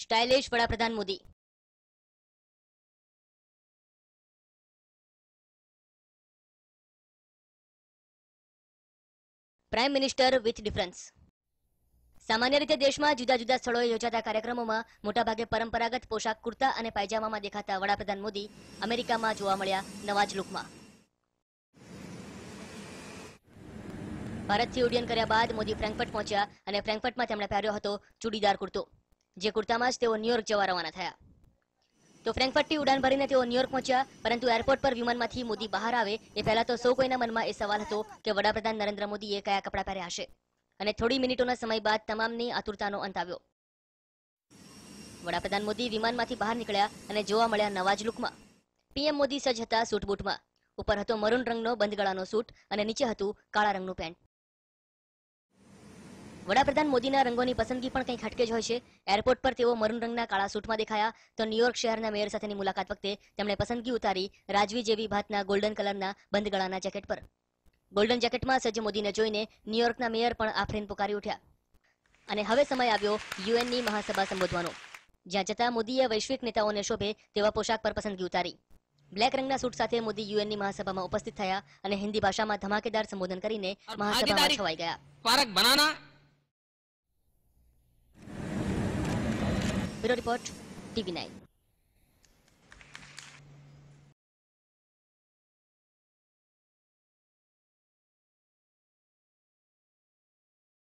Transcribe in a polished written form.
Stylish વડાપ્રધાન Modi. Prime minister with difference. સામાન્ય રીતે દેશમાં જુદા જુદા સ્થળોએ યોજાતા કાર્યક્રમોમાં મોટાભાગે પરંપરાગત પોશાક કુર્તા અને પાયજામામાં દેખાતા વડાપ્રધાન મોદી અમેરિકામાં જોવા મળ્યા નવા જ લુકમાં. ભારતથી ઉડ્ડયન કર્યા બાદ મોદી ફ્રેન્કફર્ટ પહોંચ્યા અને ફ્રેન્કફર્ટમાં તેમણે પહેર્યો હતો ચૂડીદાર કુર્તો, જે કુર્તામાં જ તેઓ ન્યુયોર્ક જવા રવાના થયા. તો ફ્રેન્કફર્ટથી ઉડાન ભરીને તેઓ ન્યુયોર્ક પહોંચ્યા, પરંતુ એરપોર્ટ પર વિમાનમાંથી મોદી બહાર આવે એ પહેલા તો સૌ કોઈના મનમાં એ સવાલ હતો કે વડાપ્રધાન નરેન્દ્ર મોદીએ કયા કપડાં પહેર્યા હશે. અને થોડી મિનિટોના સમય બાદ તમામની આતુરતાનો અંત આવ્યો. વડાપ્રધાન મોદી વિમાનમાંથી બહાર નીકળ્યા અને જોવા મળ્યા નવા જ લુકમાં. પીએમ મોદી સજ્જ હતા સૂટ બૂટમાં. ઉપર હતો મરૂન રંગનો બંધ ગળાનો સૂટ અને નીચે હતું કાળા રંગનું પેન્ટ. વડાપ્રધાન મોદીના રંગોની પસંદગી પણ કંઈક હટકે જ હોય છે. એરપોર્ટ પર તેઓ મરૂન રંગના કાળા સૂટમાં દેખાયા, તો ન્યુયોર્ક શહેરના મેયર સાથેની મુલાકાત વખતે તેમણે પસંદગી ઉતારી રાજવી જેવી ભાતના ગોલ્ડન કલરના બંધ ગળાના જેકેટ પર. ગોલ્ડન જેકેટમાં સજ્જ મોદીને જોઈને ન્યુયોર્કના મેયર પણ આફરીન પુકારી ઉઠ્યા. અને હવે સમય આવ્યો યુએનની મહાસભા સંબોધવાનો, જ્યાં જતા મોદીએ વૈશ્વિક નેતાઓને શોભે તેવા પોશાક પર પસંદગી ઉતારી. બ્લેક રંગના સૂટ સાથે મોદી યુએનની મહાસભામાં ઉપસ્થિત થયા અને હિન્દી ભાષામાં ધમાકેદાર સંબોધન કરીને મહાસભામાં છવાઈ ગયા. Bureau report, TV9.